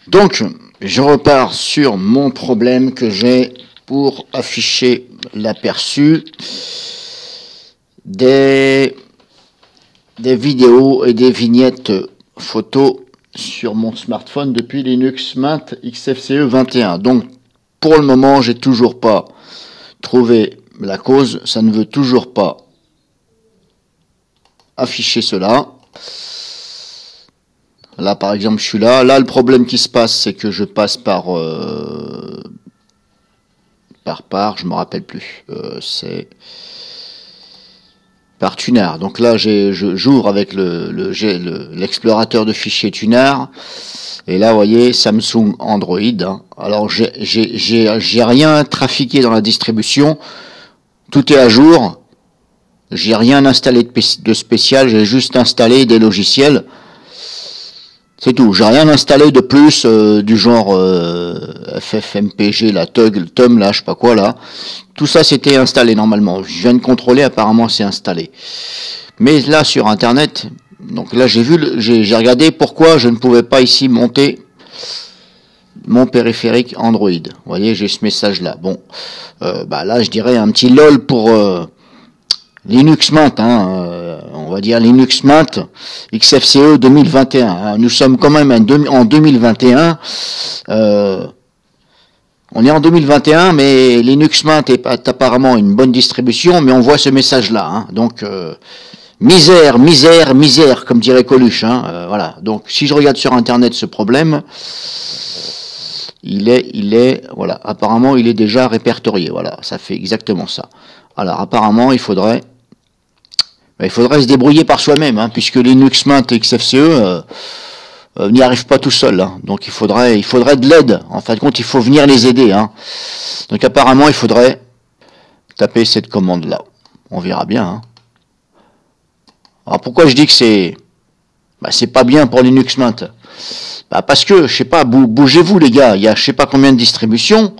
Donc, je repars sur mon problème que j'ai pour afficher l'aperçu des vidéos et des vignettes photos sur mon smartphone depuis Linux Mint XFCE 21. Donc, pour le moment, j'ai toujours pas trouvé la cause. Ça ne veut toujours pas afficher cela. Là, par exemple, je suis là. Là, le problème qui se passe, c'est que je passe par je me rappelle plus. C'est par Tunar. Donc là, j'ouvre avec l'explorateur de fichiers Tunar. Et là, vous voyez, Samsung Android. Hein. Alors, j'ai rien trafiqué dans la distribution. Tout est à jour. J'ai rien installé de spécial. J'ai juste installé des logiciels. C'est tout, j'ai rien installé de plus du genre FFmpeg, la Tug, Tom, là, je sais pas quoi, là. Tout ça, c'était installé normalement. Je viens de contrôler, apparemment, c'est installé. Mais là, sur Internet, donc là, j'ai regardé pourquoi je ne pouvais pas ici monter mon périphérique Android. Vous voyez, j'ai ce message-là. Bon, là, je dirais un petit lol pour Linux Mint, on va dire Linux Mint XFCE 2021. Hein. Nous sommes quand même en 2021. On est en 2021, mais Linux Mint est apparemment une bonne distribution, mais on voit ce message-là. Hein. Donc, misère, misère, misère, comme dirait Coluche. Hein. Voilà. Donc, si je regarde sur Internet ce problème, voilà. Apparemment, il est déjà répertorié. Voilà. Ça fait exactement ça. Alors, apparemment, il faudrait se débrouiller par soi-même, hein, puisque Linux Mint et XFCE n'y arrivent pas tout seul. Hein. Donc il faudrait de l'aide. En fin de compte, il faut venir les aider. Hein. Donc apparemment, il faudrait taper cette commande-là. On verra bien. Hein. Alors pourquoi je dis que c'est pas bien pour Linux Mint? Parce que, je sais pas, bougez-vous les gars. Il y a je sais pas combien de distributions.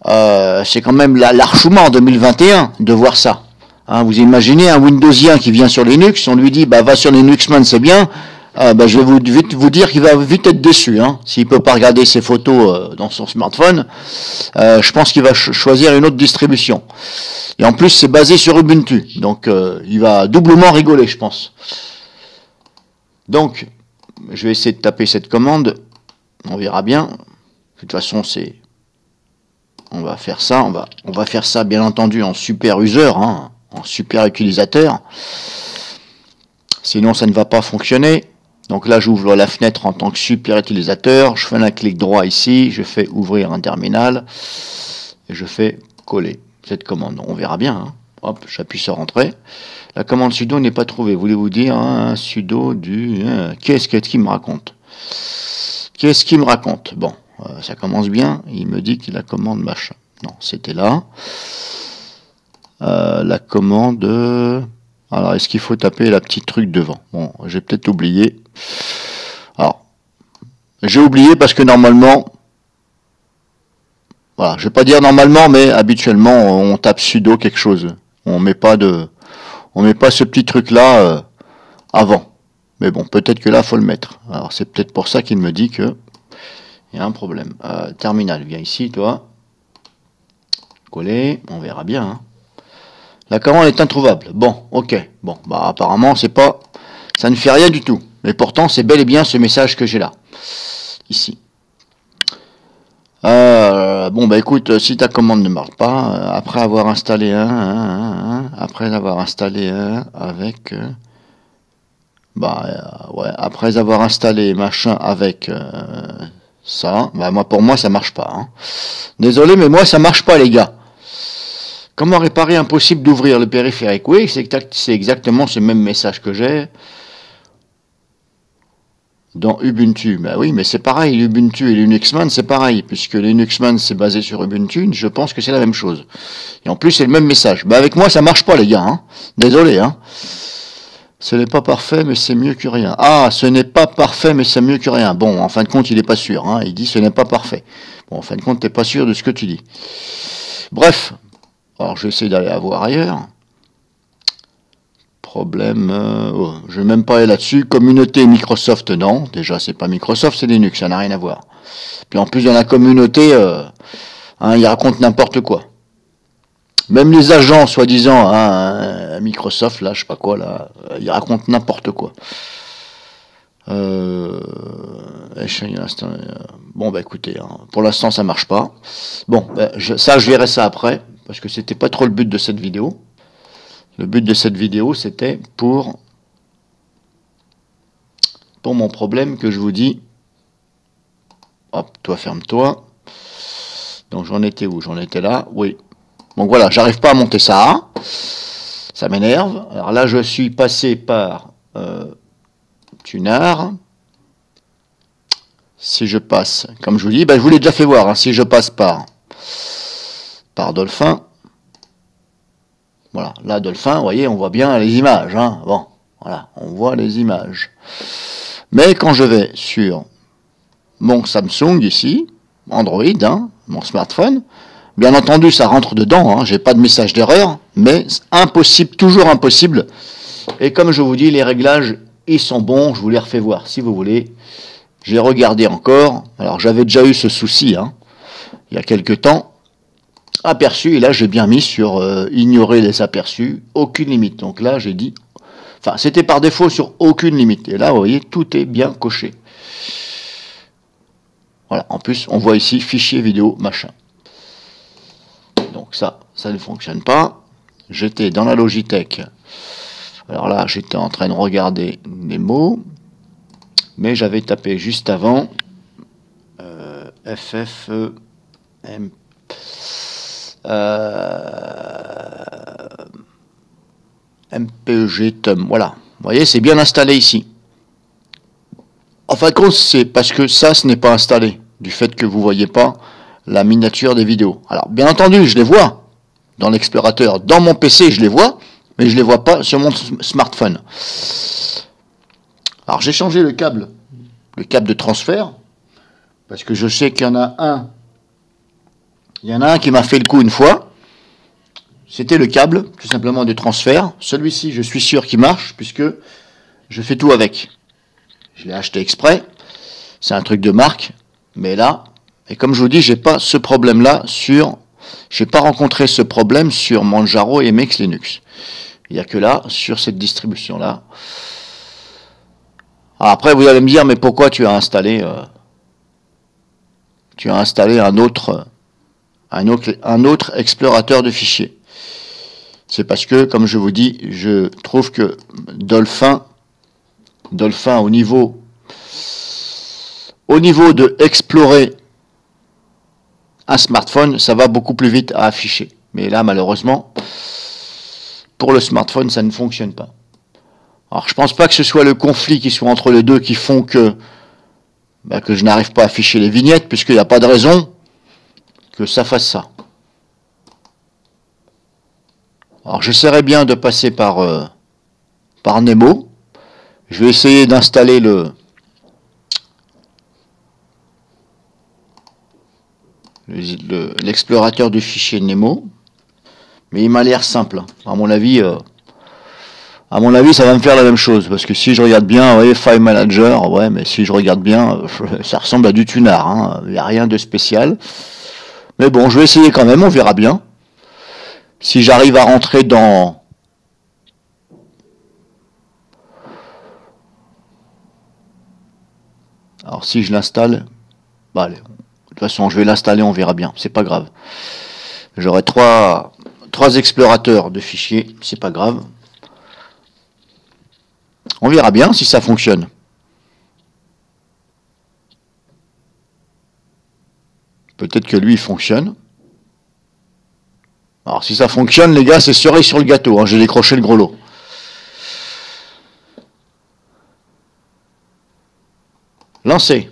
C'est quand même l'archouma en 2021 de voir ça. Hein, vous imaginez un Windowsien qui vient sur Linux, on lui dit va sur Linux Mint, c'est bien. Je vais vous dire qu'il va vite être déçu. Hein, s'il peut pas regarder ses photos dans son smartphone, je pense qu'il va choisir une autre distribution. Et en plus, c'est basé sur Ubuntu, donc il va doublement rigoler, je pense. Donc, je vais essayer de taper cette commande. On verra bien. De toute façon, on va faire ça. On va faire ça, bien entendu, en super user. Hein, en super utilisateur, sinon ça ne va pas fonctionner. Donc là j'ouvre la fenêtre en tant que super utilisateur, je fais un clic droit ici, je fais ouvrir un terminal et je fais coller cette commande. On verra bien. Hein. Hop, j'appuie sur entrée. La commande sudo n'est pas trouvée. Voulez-vous dire un sudo du qu'est-ce qu'il me raconte? Qu'est-ce qu'il me raconte? Bon, ça commence bien. Il me dit que la commande machin. Non, c'était là. La commande. Alors, est-ce qu'il faut taper la petite truc devant? Bon, j'ai peut-être oublié. Alors, j'ai oublié parce que normalement, voilà, je vais pas dire normalement, mais habituellement, on tape sudo quelque chose. On met pas ce petit truc là avant. Mais bon, peut-être que là, faut le mettre. Alors, c'est peut-être pour ça qu'il me dit que il y a un problème. Terminal, viens ici, toi. Coller, on verra bien. Hein. La commande est introuvable. Bon, ok. Bon, apparemment, ça ne fait rien du tout. Mais pourtant, c'est bel et bien ce message que j'ai là. Ici. Écoute, si ta commande ne marche pas, après avoir installé après avoir installé avec, après avoir installé machin avec ça, pour moi, ça marche pas. Hein. Désolé, mais moi, ça marche pas, les gars. Comment réparer impossible d'ouvrir le périphérique? Oui, c'est exactement ce même message que j'ai dans Ubuntu. Oui, mais c'est pareil, Ubuntu et Linux Mint, c'est pareil, puisque Linux Mint, c'est basé sur Ubuntu, je pense que c'est la même chose. Et en plus, c'est le même message. Avec moi, ça marche pas, les gars. Hein. Désolé. Hein. Ce n'est pas parfait, mais c'est mieux que rien. Ah, ce n'est pas parfait, mais c'est mieux que rien. Bon, en fin de compte, il n'est pas sûr. Hein. Il dit ce n'est pas parfait. Bon, en fin de compte, tu n'es pas sûr de ce que tu dis. Bref. Alors, je vais essayer d'aller voir ailleurs. problème, je vais même pas aller là-dessus. Communauté Microsoft, non. Déjà, c'est pas Microsoft, c'est Linux, ça n'a rien à voir. Puis en plus, dans la communauté, ils racontent n'importe quoi. Même les agents, soi-disant, Microsoft, là, je sais pas quoi, là, ils racontent n'importe quoi. Bon, bah écoutez, pour l'instant, ça marche pas. Bon, je verrai ça après, parce que c'était pas trop le but de cette vidéo. Le but de cette vidéo, c'était pour mon problème que je vous dis. Hop, toi, ferme-toi. Donc, j'en étais où? J'en étais là, oui. Donc voilà, j'arrive pas à monter ça. Ça m'énerve. Alors là, je suis passé par Tunar. Si je passe, comme je vous dis, je vous l'ai déjà fait voir. Si je passe par Dolphin. Voilà, là, Dolphin, vous voyez, on voit bien les images. Bon, voilà, on voit les images. Mais quand je vais sur mon Samsung ici, Android, mon smartphone, bien entendu, ça rentre dedans, j'ai pas de message d'erreur, mais impossible, toujours impossible. Et comme je vous dis, les réglages, ils sont bons, je vous les refais voir si vous voulez. J'ai regardé encore, alors j'avais déjà eu ce souci, il y a quelques temps, aperçu, et là j'ai bien mis sur ignorer les aperçus, aucune limite. Donc là j'ai dit, enfin c'était par défaut sur aucune limite. Et là vous voyez, tout est bien coché. Voilà, en plus on voit ici fichier vidéo machin. Donc ça ne fonctionne pas. J'étais dans la Logitech. Alors là j'étais en train de regarder les mots. Mais j'avais tapé juste avant MPEG TUM. Voilà. Vous voyez, c'est bien installé ici. En fin de compte, c'est parce que ça, ce n'est pas installé. Du fait que vous ne voyez pas la miniature des vidéos. Alors, bien entendu, je les vois dans l'explorateur. Dans mon PC, je les vois, mais je ne les vois pas sur mon smartphone. Alors j'ai changé le câble de transfert, parce que je sais qu'il y en a un. Il y en a un qui m'a fait le coup une fois. C'était le câble, tout simplement, de transfert. Celui-ci, je suis sûr qu'il marche, puisque je fais tout avec. Je l'ai acheté exprès. C'est un truc de marque. Mais là, et comme je vous dis, j'ai pas ce problème-là j'ai pas rencontré ce problème sur Manjaro et MX Linux. Il n'y a que là, sur cette distribution-là. Après, vous allez me dire, mais pourquoi tu as installé un autre explorateur de fichiers? C'est parce que, comme je vous dis, je trouve que Dolphin au niveau de explorer un smartphone, ça va beaucoup plus vite à afficher. Mais là, malheureusement, pour le smartphone, ça ne fonctionne pas. Alors, je pense pas que ce soit le conflit qui soit entre les deux qui font que je n'arrive pas à afficher les vignettes, puisqu'il n'y a pas de raison que ça fasse ça. Alors, j'essaierai bien de passer par Nemo. Je vais essayer d'installer l'explorateur du fichier Nemo. Mais il m'a l'air simple. À mon avis, ça va me faire la même chose, parce que si je regarde bien, vous voyez, File Manager, ouais, mais si je regarde bien, ça ressemble à du Tunar, il n'y a rien de spécial. Mais bon, je vais essayer quand même, on verra bien. Si j'arrive à rentrer dans... Alors si je l'installe, allez, de toute façon je vais l'installer, on verra bien, c'est pas grave. J'aurai trois explorateurs de fichiers, c'est pas grave. On verra bien si ça fonctionne. Peut-être que lui, il fonctionne. Alors, si ça fonctionne, les gars, c'est cerise sur le gâteau. J'ai décroché le gros lot. Lancé.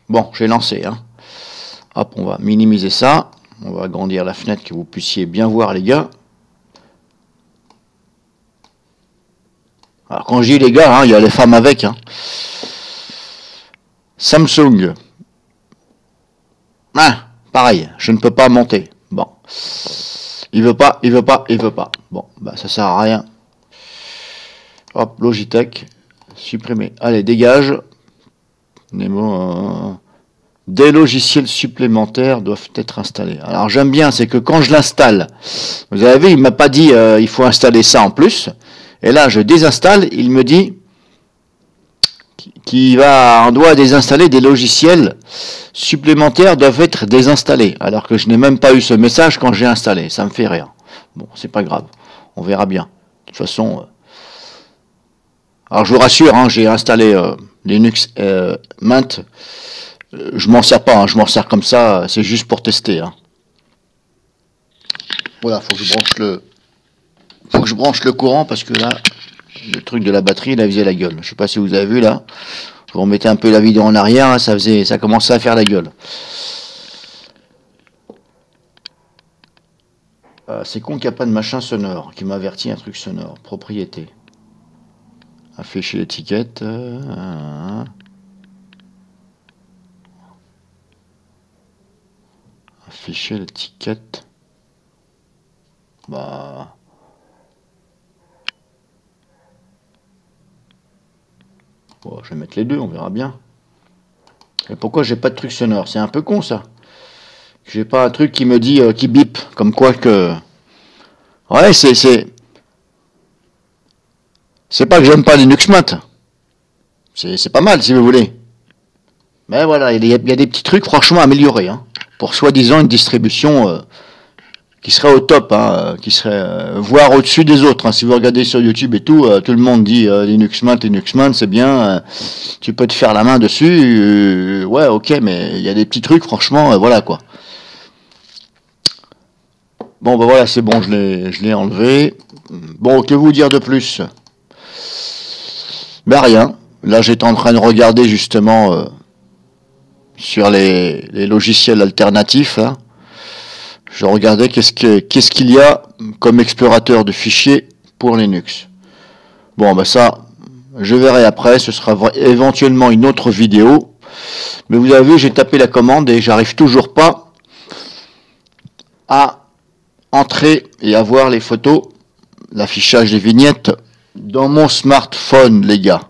Bon, j'ai lancé. Hop, on va minimiser ça. On va agrandir la fenêtre que vous puissiez bien voir, les gars. Alors, quand je dis les gars, il y a les femmes avec. Samsung. Pareil, je ne peux pas monter. Bon. Il veut pas, il veut pas, il veut pas. Bon, bah ça sert à rien. Hop, Logitech, supprimer. Allez, dégage. Des logiciels supplémentaires doivent être installés. Alors j'aime bien, c'est que quand je l'installe, vous avez vu, il m'a pas dit il faut installer ça en plus. Et là, je désinstalle, il me dit on doit désinstaller des logiciels supplémentaires doivent être désinstallés. Alors que je n'ai même pas eu ce message quand j'ai installé. Ça me fait rire. Bon, c'est pas grave. On verra bien. De toute façon. Alors je vous rassure, hein, j'ai installé Linux Mint. Je m'en sers pas, hein, je m'en sers comme ça, c'est juste pour tester. Hein. Voilà, faut que je branche le courant parce que là, le truc de la batterie, il a faisait la gueule. Je sais pas si vous avez vu là. Vous remettez un peu la vidéo en arrière, hein, ça commençait à faire la gueule. C'est con qu'il n'y a pas de machin sonore qui m'avertit un truc sonore. Propriété. Afficher l'étiquette. Afficher l'étiquette. Bah. Bon, je vais mettre les deux, on verra bien. Et pourquoi j'ai pas de truc sonore? C'est un peu con ça. J'ai pas un truc qui me dit qui bip, comme quoi que. Ouais, c'est pas que j'aime pas Linux Mint. C'est pas mal si vous voulez. Mais voilà, il y a des petits trucs franchement améliorés. Hein, pour soi-disant une distribution qui serait au top, hein, qui serait voire au-dessus des autres. Hein. Si vous regardez sur YouTube et tout, tout le monde dit Linux Mint, c'est bien. Tu peux te faire la main dessus. Ouais, ok, mais il y a des petits trucs, franchement, voilà quoi. Bon, ben voilà, c'est bon, je l'ai enlevé. Bon, que vous dire de plus? Ben rien. Là, j'étais en train de regarder justement sur les logiciels alternatifs. Hein. Je regardais qu'est-ce qu'il y a comme explorateur de fichiers pour Linux. Bon, ben ça, je verrai après. Ce sera éventuellement une autre vidéo. Mais vous avez vu, j'ai tapé la commande et j'arrive toujours pas à entrer et à voir les photos, l'affichage des vignettes dans mon smartphone, les gars.